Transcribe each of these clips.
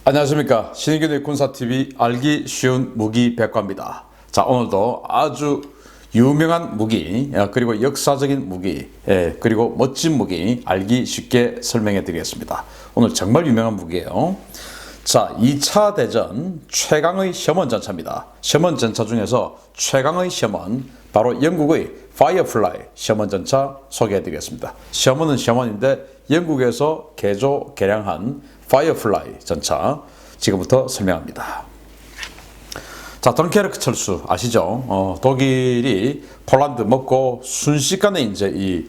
안녕하십니까. 신인균의 군사TV 알기 쉬운 무기 백과입니다. 자, 오늘도 아주 유명한 무기, 그리고 역사적인 무기, 그리고 멋진 무기 알기 쉽게 설명해 드리겠습니다. 오늘 정말 유명한 무기예요. 자, 2차 대전 최강의 셔먼 전차입니다. 셔먼 전차 중에서 최강의 셔먼, 바로 영국의 파이어플라이 셔먼 전차 소개해 드리겠습니다. 셔먼은 셔먼인데 영국에서 개량한 파이어플라이 전차 지금부터 설명합니다. 자, 덩케르크 철수 아시죠? 독일이 폴란드 먹고 순식간에 이제 이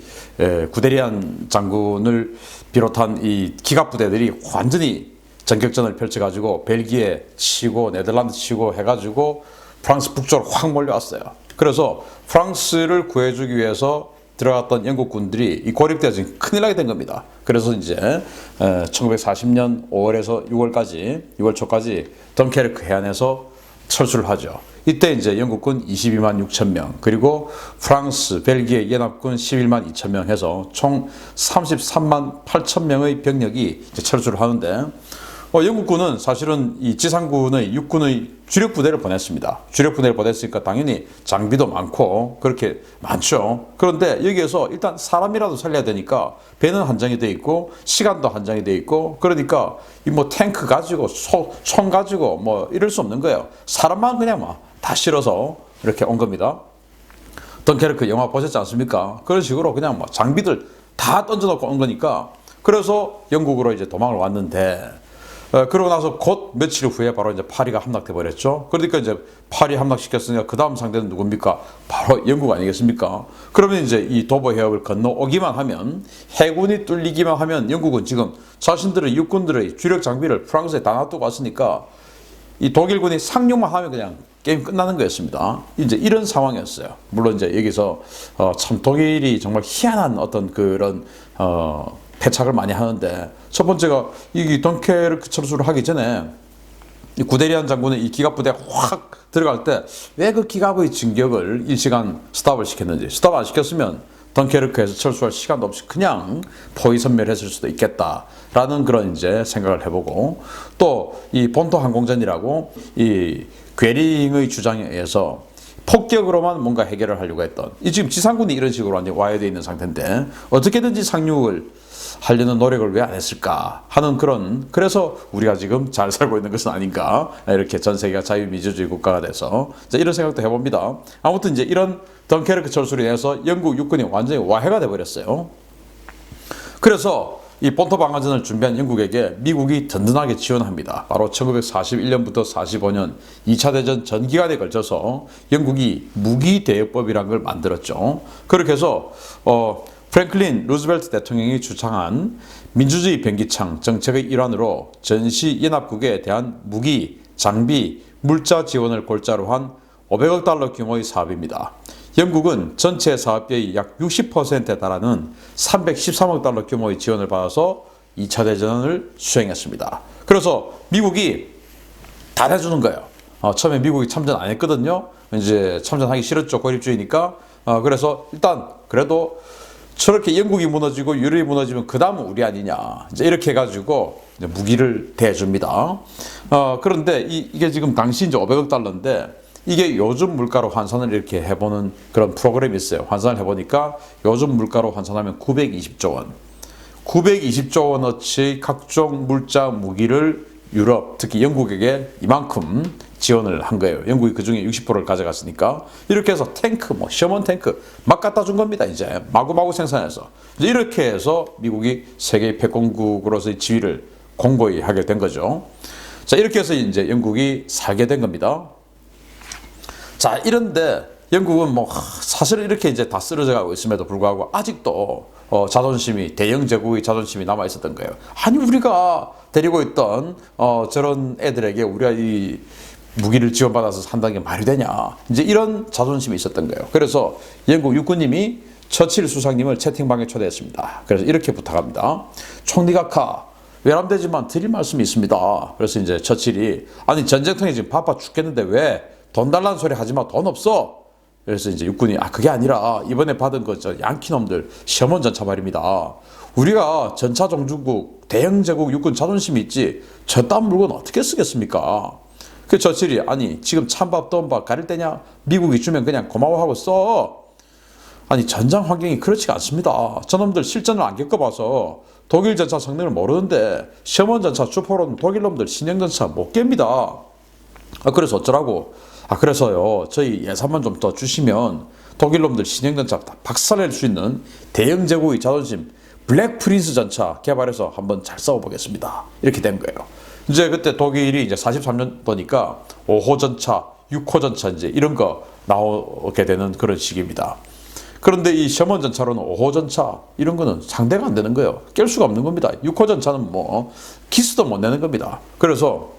구데리안 장군을 비롯한 이 기갑 부대들이 완전히 전격전을 펼쳐가지고 벨기에 치고 네덜란드 치고 해가지고 프랑스 북쪽으로 확 몰려왔어요. 그래서 프랑스를 구해주기 위해서 들어갔던 영국 군들이 이 고립되어 지금 큰일 나게 된 겁니다. 그래서 이제 1940년 5월에서 6월 초까지 덩케르크 해안에서 철수를 하죠. 이때 이제 영국군 22만 6천 명, 그리고 프랑스, 벨기에 연합군 11만 2천 명 해서 총 33만 8천 명의 병력이 이제 철수를 하는데, 영국군은 사실은 이 지상군의 육군의 주력 부대를 보냈습니다. 주력 부대를 보냈으니까 당연히 장비도 많고 그렇게 많죠. 그런데 여기에서 일단 사람이라도 살려야 되니까 배는 한정이 돼 있고 시간도 한정이 돼 있고, 그러니까 이 뭐 탱크 가지고 총 가지고 뭐 이럴 수 없는 거예요. 사람만 그냥 막 다 실어서 이렇게 온 겁니다. 덩케르크 영화 보셨지 않습니까? 그런 식으로 그냥 뭐 장비들 다 던져놓고 온 거니까, 그래서 영국으로 이제 도망을 왔는데, 그러고 나서 곧 며칠 후에 바로 이제 파리가 함락돼 버렸죠. 그러니까 이제 파리 함락시켰으니까 그 다음 상대는 누굽니까? 바로 영국 아니겠습니까? 그러면 이제 이 도보 해협을 건너오기만 하면, 해군이 뚫리기만 하면 영국은 지금 자신들의 육군들의 주력 장비를 프랑스에 다 놔두고 왔으니까 이 독일군이 상륙만 하면 그냥 게임 끝나는 거였습니다. 이제 이런 상황이었어요. 물론 이제 여기서 참 독일이 정말 희한한 어떤 그런 패착을 많이 하는데, 첫 번째가 이 덩케르크 철수를 하기 전에 이 구데리안 장군의 이 기갑 부대가 확 들어갈 때 왜 그 기갑의 진격을 일시간 스탑을 시켰는지, 스탑 안 시켰으면 덩케르크에서 철수할 시간도 없이 그냥 포위 섬멸했을 수도 있겠다라는 그런 이제 생각을 해보고, 또 이 본토 항공전이라고 이 괴링의 주장에 의해서 폭격으로만 뭔가 해결을 하려고 했던, 이 지금 지상군이 이런 식으로 완전히 와해되어 있는 상태인데 어떻게든지 상륙을 하려는 노력을 왜 안 했을까 하는 그런, 그래서 우리가 지금 잘 살고 있는 것은 아닌가, 이렇게 전 세계가 자유민주주의 국가가 돼서 이런 생각도 해봅니다. 아무튼 이제 이런 덩케르크 철수로 인해서 영국 육군이 완전히 와해가 돼버렸어요. 그래서 이 본토 방어전을 준비한 영국에게 미국이 든든하게 지원합니다. 바로 1941년부터 45년 2차 대전 전 기간에 걸쳐서 영국이 무기대여법이라는 걸 만들었죠. 그렇게 해서 프랭클린 루즈벨트 대통령이 주창한 민주주의 변기창 정책의 일환으로 전시 연합국에 대한 무기, 장비, 물자 지원을 골자로 한 500억 달러 규모의 사업입니다. 영국은 전체 사업비의 약 60%에 달하는 313억 달러 규모의 지원을 받아서 2차 대전을 수행했습니다. 그래서 미국이 다 해주는 거예요. 처음에 미국이 참전 안 했거든요. 이제 참전하기 싫었죠. 고립주의니까. 그래서 일단 그래도 저렇게 영국이 무너지고 유럽이 무너지면 그 다음은 우리 아니냐, 이제 이렇게 해가지고 이제 무기를 대줍니다. 그런데 이게 지금 당시 이제 500억 달러인데, 이게 요즘 물가로 환산을 이렇게 해보는 그런 프로그램이 있어요. 환산을 해보니까 요즘 물가로 환산하면 920조 원. 920조 원어치 각종 물자 무기를 유럽, 특히 영국에게 이만큼 지원을 한 거예요. 영국이 그 중에 60%를 가져갔으니까. 이렇게 해서 탱크, 뭐 셔먼 탱크 막 갖다 준 겁니다. 이제 마구마구 생산해서. 이제 이렇게 해서 미국이 세계 패권국으로서의 지위를 공고히 하게 된 거죠. 자, 이렇게 해서 이제 영국이 살게 된 겁니다. 자, 이런데 영국은 뭐 사실 이렇게 이제 다 쓰러져 가고 있음에도 불구하고 아직도 자존심이, 대영 제국의 자존심이 남아 있었던 거예요. 아니, 우리가 데리고 있던 저런 애들에게 우리가 이 무기를 지원받아서 산다는 게 말이 되냐, 이제 이런 자존심이 있었던 거예요. 그래서 영국 육군님이 처칠 수상님을 채팅방에 초대했습니다. 그래서 이렇게 부탁합니다. 총리각하, 외람되지만 드릴 말씀이 있습니다. 그래서 이제 처칠이, 아니 전쟁통에 지금 바빠 죽겠는데 왜 돈 달라는 소리 하지 마, 돈 없어. 그래서 이제 육군이 그게 아니라 이번에 받은 저 양키놈들 셔먼 전차 말입니다. 우리가 전차 종주국 대영 제국 육군 자존심이 있지 저딴 물건 어떻게 쓰겠습니까? 그 저칠이 아니 지금 찬밥 더운밥 가릴 때냐? 미국이 주면 그냥 고마워하고 써. 아니 전장 환경이 그렇지가 않습니다. 저놈들 실전을 안 겪어봐서 독일 전차 성능을 모르는데 셔먼 전차 주포로는 독일 놈들 신형 전차 못 깹니다. 그래서 어쩌라고? 그래서요 저희 예산만 좀 더 주시면 독일 놈들 신형 전차 다 박살낼 수 있는 대영 제국의 자존심 블랙 프린스 전차 개발해서 한번 잘 싸워보겠습니다. 이렇게 된 거예요. 이제 그때 독일이 이제 43년도니까 5호 전차, 6호 전차 이제 이런 거 나오게 되는 그런 시기입니다. 그런데 이 셔먼 전차로는 5호 전차 이런 거는 상대가 안 되는 거예요. 깰 수가 없는 겁니다. 6호 전차는 뭐 기스도 못 내는 겁니다. 그래서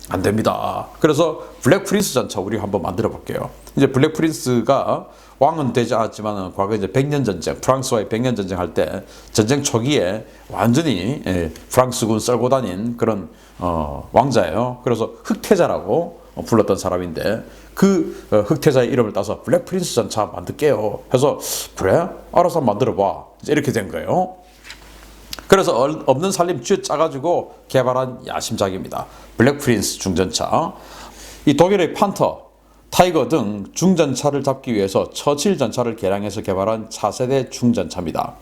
안 됩니다. 그래서 블랙 프린스 전차 우리 한번 만들어 볼게요. 이제 블랙 프린스가 왕은 되지 않았지만 과거 이제 100년 전쟁, 프랑스와의 100년 전쟁 할 때 전쟁 초기에 완전히 프랑스군 썰고 다닌 그런 왕자예요. 그래서 흑태자라고 불렀던 사람인데 그 흑태자의 이름을 따서 블랙 프린스 전차 만들게요. 해서 그래? 알아서 만들어봐. 이제 이렇게 된 거예요. 그래서 없는 살림 쥐어 짜가지고 개발한 야심작입니다. 블랙 프린스 중전차. 이 독일의 판터, 타이거 등 중전차를 잡기 위해서 처칠 전차를 개량해서 개발한 차세대 중전차입니다.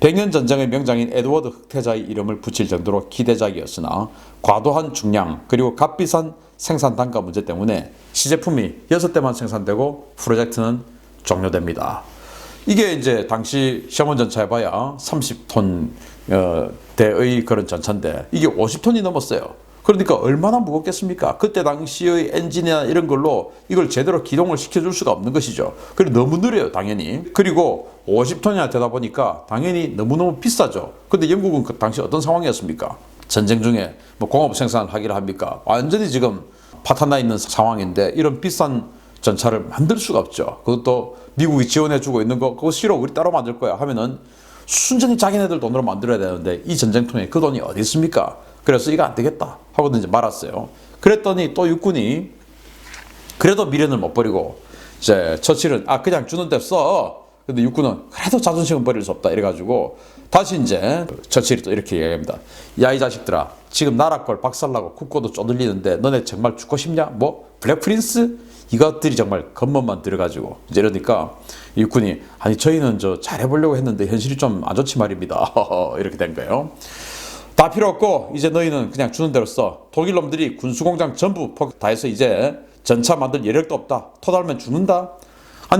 100년 전쟁의 명장인 에드워드 흑태자의 이름을 붙일 정도로 기대작이었으나 과도한 중량 그리고 값비싼 생산 단가 문제 때문에 시제품이 6대만 생산되고 프로젝트는 종료됩니다. 이게 이제 당시 셔먼 전차 해봐야 30톤 대의 그런 전차인데 이게 50톤이 넘었어요. 그러니까 얼마나 무겁겠습니까? 그때 당시의 엔진이나 이런 걸로 이걸 제대로 기동을 시켜줄 수가 없는 것이죠. 그리고 너무 느려요, 당연히. 그리고 50톤이나 되다 보니까 당연히 너무너무 비싸죠. 근데 영국은 그 당시 어떤 상황이었습니까? 전쟁 중에 뭐 공업 생산을 하기를 합니까? 완전히 지금 파탄나 있는 상황인데 이런 비싼 전차를 만들 수가 없죠. 그것도 미국이 지원해주고 있는 거 그거 싫어 우리 따로 만들 거야 하면은 순전히 자기네들 돈으로 만들어야 되는데 이 전쟁통에 그 돈이 어디 있습니까? 그래서 이거 안 되겠다 하고 이제 말았어요. 그랬더니 또 육군이 그래도 미련을 못 버리고 이제 처칠은 그냥 주는 데 써. 근데 육군은 그래도 자존심은 버릴 수 없다 이래가지고 다시 이제 처칠이 또 이렇게 얘기합니다. 야 이 자식들아 지금 나라 걸 박살나고 국고도 쪼들리는데 너네 정말 죽고 싶냐? 뭐 블랙 프린스? 이것들이 정말 겉멋만 들어가지고 이제 이러니까 육군이 저희는 저 잘해보려고 했는데 현실이 좀 안 좋지 말입니다. 이렇게 된 거예요. 다 필요 없고 이제 너희는 그냥 주는 대로 써. 독일 놈들이 군수공장 전부 다 해서 이제 전차 만들 여력도 없다. 토달면 죽는다.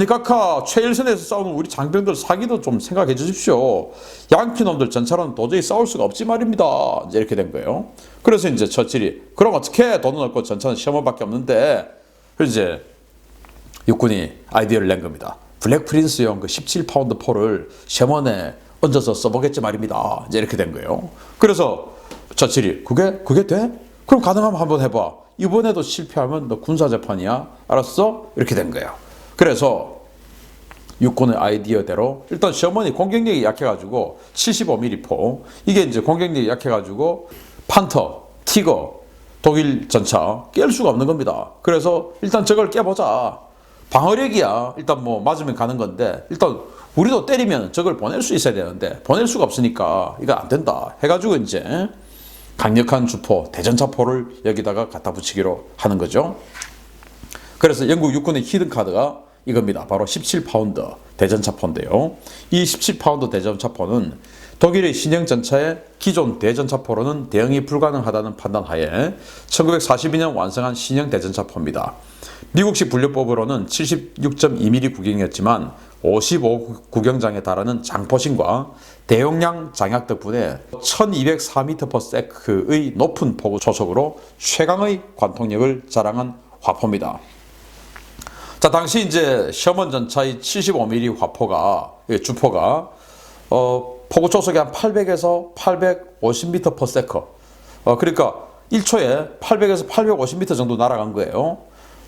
카카 최일선에서 싸우는 우리 장병들 사기도 좀 생각해 주십시오. 양키 놈들 전차로는 도저히 싸울 수가 없지 말입니다. 이제 이렇게 된 거예요. 그래서 이제 처칠이 그럼 어떻게 돈은 없고 전차는 셔먼밖에 없는데 이제 육군이 아이디어를 낸 겁니다. 블랙 프린스용 그 17파운드 포를 셔먼에 얹어서 써보겠지 말입니다. 이제 이렇게 된 거예요. 그래서 처칠이 그게 돼? 그럼 가능하면 한번 해봐. 이번에도 실패하면 너 군사재판이야. 알았어? 이렇게 된 거예요. 그래서 육군의 아이디어대로 일단 셔먼이 공격력이 약해가지고 75mm 포 이게 이제 공격력이 약해가지고 판터, 티거 독일 전차 깰 수가 없는 겁니다. 그래서 일단 저걸 깨보자. 방어력이야. 일단 뭐 맞으면 가는 건데 일단 우리도 때리면 저걸 보낼 수 있어야 되는데 보낼 수가 없으니까 이거 안 된다 해가지고 이제 강력한 주포 대전차포를 여기다가 갖다 붙이기로 하는 거죠. 그래서 영국 육군의 히든카드가 이겁니다. 바로 17파운드 대전차포인데요. 이 17파운드 대전차포는 독일의 신형 전차의 기존 대전차포로는 대응이 불가능하다는 판단하에 1942년 완성한 신형 대전차포입니다. 미국식 분류법으로는 76.2mm 구경이었지만 55구경장에 달하는 장포신과 대용량 장약 덕분에 1204m/s의 높은 포구 초속으로 최강의 관통력을 자랑한 화포입니다. 자, 당시 이제 셔먼 전차의 75mm 화포가 주포가 포구 초속이 한 800에서 850m/s. 그러니까 1초에 800에서 850m 정도 날아간 거예요.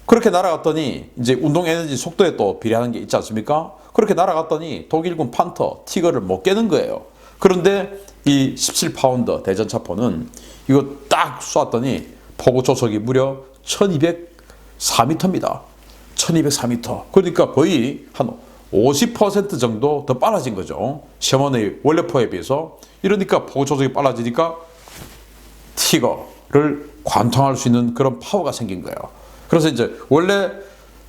그렇게 날아갔더니 이제 운동 에너지 속도에 또 비례하는 게 있지 않습니까? 그렇게 날아갔더니 독일군 판터 티거를 못 깨는 거예요. 그런데 이 17파운드 대전차포는 이거 딱 쏘았더니 포구 초속이 무려 1204m입니다. 1204m. 그러니까 거의 한 50% 정도 더 빨라진 거죠. 시험원의 원래 포에 비해서. 이러니까 포구 조속이 빨라지니까 티거를 관통할 수 있는 그런 파워가 생긴 거예요. 그래서 이제 원래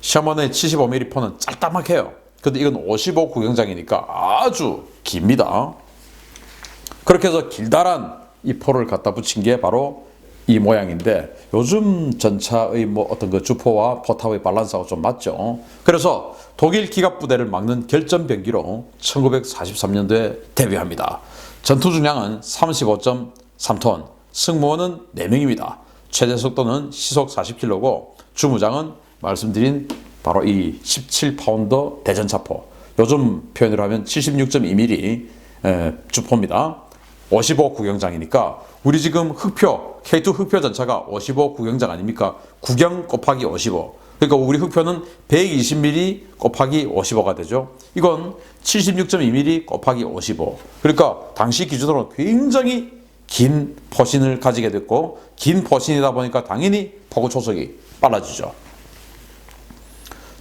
시험원의 75mm 포는 짤딱막해요. 근데 이건 55 구경장이니까 아주 깁니다. 그렇게 해서 길다란 이 포를 갖다 붙인 게 바로 이 모양인데, 요즘 전차의 뭐 어떤 그 주포와 포탑의 밸런스하고 좀 맞죠. 그래서 독일 기갑 부대를 막는 결전 병기로 1943년도에 데뷔합니다. 전투 중량은 35.3톤, 승무원은 4명입니다. 최대 속도는 시속 40km고 주무장은 말씀드린 바로 이 17파운더 대전차포, 요즘 표현으로 하면 76.2mm 주포입니다. 55 구경장이니까 우리 지금 흑표 K2 흑표 전차가 55 구경장 아닙니까? 구경 곱하기 55. 그러니까 우리 흑표는 120mm 곱하기 55가 되죠. 이건 76.2mm 곱하기 55. 그러니까 당시 기준으로 굉장히 긴 포신을 가지게 됐고, 긴 포신이다 보니까 당연히 포구 초속이 빨라지죠.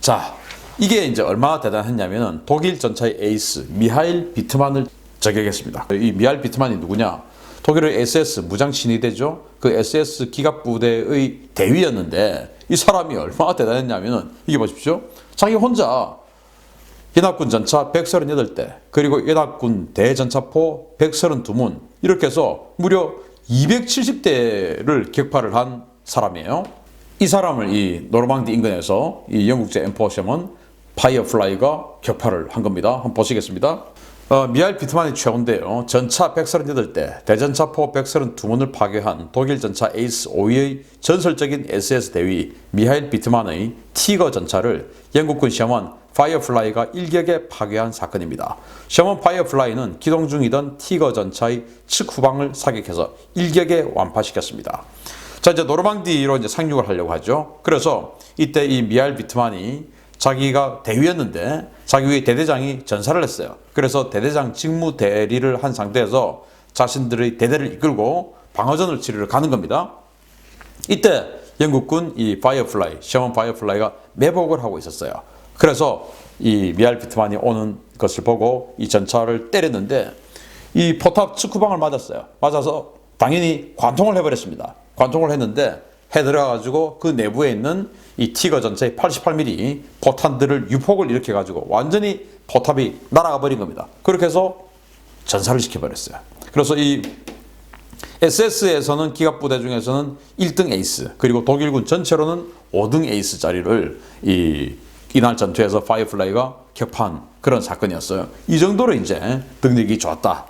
자, 이게 이제 얼마나 대단했냐면은 독일 전차의 에이스 미하일 비트만을 저격했습니다. 이 미하일 비트만이 누구냐? 독일의 SS 무장 친위대죠. 그 SS 기갑 부대의 대위였는데, 이 사람이 얼마나 대단했냐면은 이게 보십시오. 자기 혼자 연합군 전차 138대, 그리고 연합군 대전차포 132문, 이렇게 해서 무려 270대를 격파를 한 사람이에요. 이 사람을 이 노르망디 인근에서 이 영국제 M4 셔먼 파이어플라이가 격파를 한 겁니다. 한번 보시겠습니다. 미하일 비트만이 최고인데요. 전차 138대, 대전차포 132문을 파괴한 독일 전차 에이스 5위의 전설적인 SS 대위 미하일 비트만의 티거 전차를 영국군 셔먼 파이어플라이가 일격에 파괴한 사건입니다. 셔먼 파이어플라이는 기동 중이던 티거 전차의 측 후방을 사격해서 일격에 완파시켰습니다. 자, 이제 노르망디로 이제 상륙을 하려고 하죠. 그래서 이때 이 미하일 비트만이 자기가 대위였는데 자기 위에 대대장이 전사를 했어요. 그래서 대대장 직무 대리를 한 상태에서 자신들의 대대를 이끌고 방어전을 치르러 가는 겁니다. 이때 영국군 이 파이어플라이, 셔먼 파이어플라이가 매복을 하고 있었어요. 그래서 이 미하일 비트만이 오는 것을 보고 이 전차를 때렸는데 이 포탑 측후방을 맞았어요. 맞아서 당연히 관통을 해버렸습니다. 관통을 했는데 해 들어가가지고 그 내부에 있는 이 티거 전차의 88mm 포탄들을 유폭을 일으켜가지고 완전히 포탑이 날아가 버린 겁니다. 그렇게 해서 전사를 시켜버렸어요. 그래서 이 SS에서는 기갑부대 중에서는 1등 에이스, 그리고 독일군 전체로는 5등 에이스 자리를 이날 전투에서 파이어플라이가 격파한 그런 사건이었어요. 이 정도로 이제 능력이 좋았다.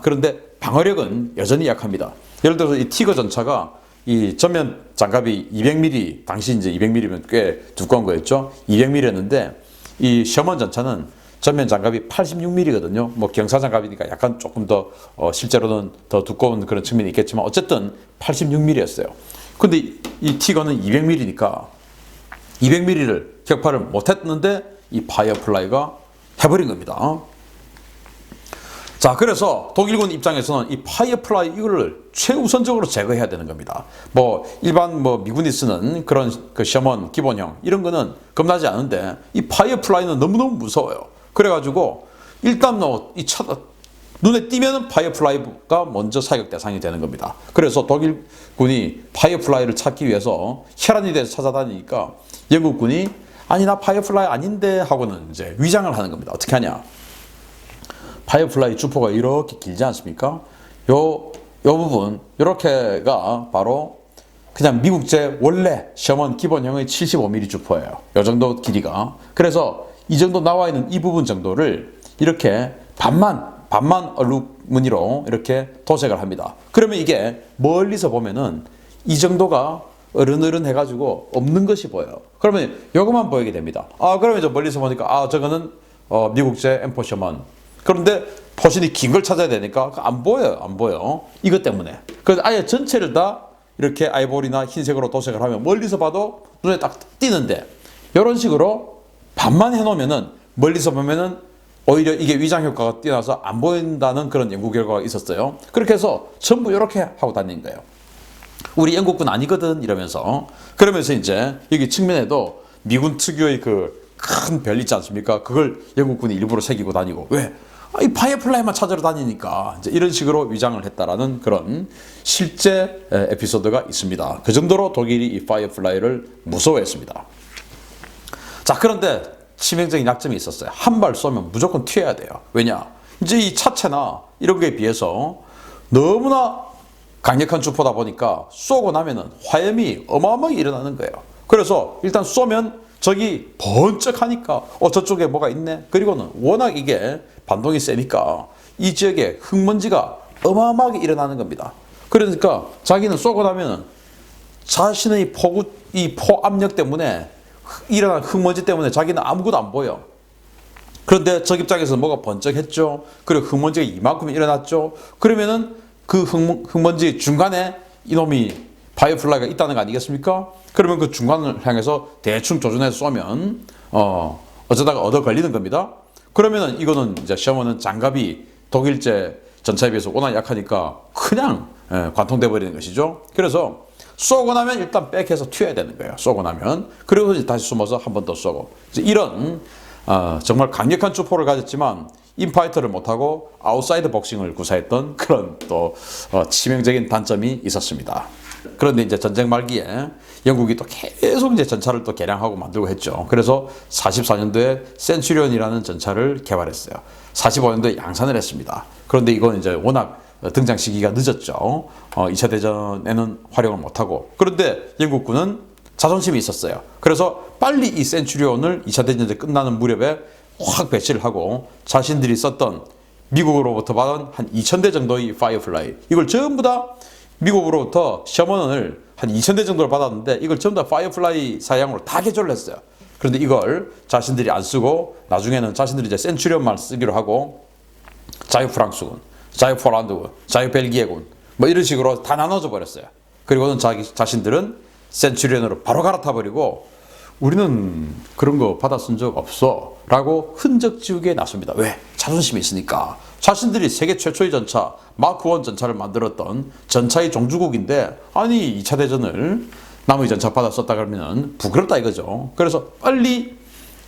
그런데 방어력은 여전히 약합니다. 예를 들어서 이 티거 전차가 이 전면 장갑이 200mm, 당시 이제 200mm면 꽤 두꺼운 거였죠. 200mm였는데 이 셔먼 전차는 전면 장갑이 86mm거든요. 뭐 경사 장갑이니까 약간 조금 더 실제로는 더 두꺼운 그런 측면이 있겠지만 어쨌든 86mm였어요. 근데 이 티거는 200mm니까 200mm를 격파를 못했는데 이 파이어플라이가 해버린 겁니다. 자, 그래서 독일군 입장에서는 이 파이어플라이 이거를 최우선적으로 제거해야 되는 겁니다. 뭐 일반 뭐 미군이 쓰는 그런 그 셔먼 기본형 이런 거는 겁나지 않은데 이 파이어플라이는 너무너무 무서워요. 그래가지고 일단 이 눈에 띄면은 파이어플라이가 먼저 사격 대상이 되는 겁니다. 그래서 독일군이 파이어플라이를 찾기 위해서 혈안이 돼서 찾아다니니까 영국군이 아니 나 파이어플라이 아닌데 하고는 이제 위장을 하는 겁니다. 어떻게 하냐? 파이어플라이 주포가 이렇게 길지 않습니까? 요 부분, 요렇게가 바로 그냥 미국제 원래 셔먼 기본형의 75mm 주포예요. 요 정도 길이가. 그래서 이 정도 나와 있는 이 부분 정도를 이렇게 반만 얼룩무늬로 이렇게 도색을 합니다. 그러면 이게 멀리서 보면은 이 정도가 어른어른 해가지고 없는 것이 보여요. 그러면 요것만 보이게 됩니다. 그러면 이제 멀리서 보니까 저거는 미국제 M4 셔먼. 그런데 포신이 긴 걸 찾아야 되니까 안 보여. 이것 때문에. 그래서 아예 전체를 다 이렇게 아이보리나 흰색으로 도색을 하면 멀리서 봐도 눈에 딱 띄는데, 이런 식으로 반만 해놓으면은 멀리서 보면은 오히려 이게 위장 효과가 뛰어나서 안 보인다는 그런 연구 결과가 있었어요. 그렇게 해서 전부 이렇게 하고 다니는 거예요. 우리 영국군 아니거든 이러면서. 그러면서 이제 여기 측면에도 미군 특유의 그 큰 별 있지 않습니까? 그걸 영국군이 일부러 새기고 다니고 왜? 이 파이어플라이만 찾으러 다니니까 이제 이런 식으로 위장을 했다라는 그런 실제 에피소드가 있습니다. 그 정도로 독일이 이 파이어플라이를 무서워했습니다. 자, 그런데 치명적인 약점이 있었어요. 한 발 쏘면 무조건 튀어야 돼요. 왜냐? 이제 이 차체나 이런 거에 비해서 너무나 강력한 주포다 보니까 쏘고 나면은 화염이 어마어마하게 일어나는 거예요. 그래서 일단 쏘면 적이 번쩍하니까 저쪽에 뭐가 있네. 그리고는 워낙 이게 반동이 세니까 이 지역에 흙먼지가 어마어마하게 일어나는 겁니다. 그러니까 자기는 쏘고 나면은 자신의 포압력 때문에 일어난 흙먼지 때문에 자기는 아무것도 안 보여. 그런데 적 입장에서 뭐가 번쩍했죠. 그리고 흙먼지가 이만큼 일어났죠. 그러면은 그 흙먼지 중간에 이놈이 파이어플라이가 있다는 거 아니겠습니까? 그러면 그 중간을 향해서 대충 조준해서 쏘면 어쩌다가 얻어 걸리는 겁니다. 그러면은 이거는 이제 셔먼은 장갑이 독일제 전차에 비해서 워낙 약하니까 그냥 관통돼 버리는 것이죠. 그래서 쏘고 나면 일단 백해서 튀어야 되는 거예요. 쏘고 나면. 그리고 이제 다시 숨어서 한 번 더 쏘고. 이제 이런 정말 강력한 주포를 가졌지만 인파이터를 못하고 아웃사이드 복싱을 구사했던 그런 또 치명적인 단점이 있었습니다. 그런데 이제 전쟁 말기에 영국이 또 계속 이제 전차를 또 개량하고 만들고 했죠. 그래서 44년도에 센츄리온이라는 전차를 개발했어요. 45년도에 양산을 했습니다. 그런데 이건 이제 워낙 등장 시기가 늦었죠. 2차 대전에는 활용을 못하고. 그런데 영국군은 자존심이 있었어요. 그래서 빨리 이 센츄리온을 2차 대전이 끝나는 무렵에 확 배치를 하고 자신들이 썼던 미국으로부터 받은 한 2,000대 정도의 파이어플라이, 이걸 전부 다 미국으로부터 셔먼을 한 2,000대 정도를 받았는데 이걸 전부 다 파이어플라이 사양으로 다 개조를 했어요. 그런데 이걸 자신들이 안 쓰고 나중에는 자신들이 이제 센츄리온만 쓰기로 하고 자유 프랑스군, 자유 폴란드군, 자유 벨기에군 뭐 이런 식으로 다 나눠져 버렸어요. 그리고는 자신들은 센츄리온으로 바로 갈아타 버리고 우리는 그런 거 받아 쓴 적 없어 라고 흔적 지우기에 나섭니다. 왜? 자존심이 있으니까. 자신들이 세계 최초의 전차 마크1 전차를 만들었던 전차의 종주국인데 아니 2차 대전을 남의 전차 받아 썼다 그러면 부끄럽다 이거죠. 그래서 빨리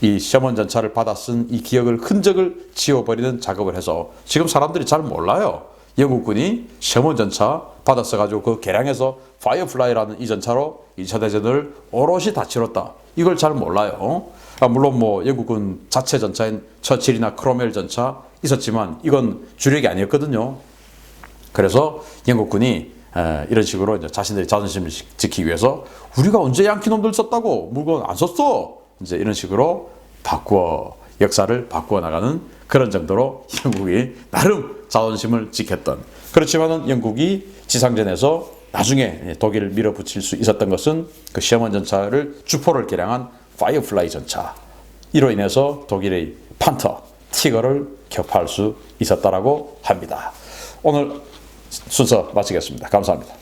이 셔먼 전차를 받아 쓴 이 기억을, 흔적을 지워버리는 작업을 해서 지금 사람들이 잘 몰라요. 영국군이 셔먼 전차 받아 써가지고 그 개량해서 파이어플라이라는 이 전차로 2차 대전을 오롯이 다 치렀다. 이걸 잘 몰라요. 물론 뭐 영국군 자체 전차인 처칠이나 크로멜 전차 있었지만 이건 주력이 아니었거든요. 그래서 영국군이 이런 식으로 이제 자신들의 자존심을 지키기 위해서 우리가 언제 양키 놈들 썼다고 물건 안 썼어. 이제 이런 식으로 역사를 바꾸어 나가는 그런 정도로 영국이 나름 자존심을 지켰던. 그렇지만은 영국이 지상전에서 나중에 독일을 밀어붙일 수 있었던 것은 그 셔먼 전차를 주포를 개량한 파이어플라이 전차. 이로 인해서 독일의 판터, 티거를 격파할 수 있었다라고 합니다. 오늘 순서 마치겠습니다. 감사합니다.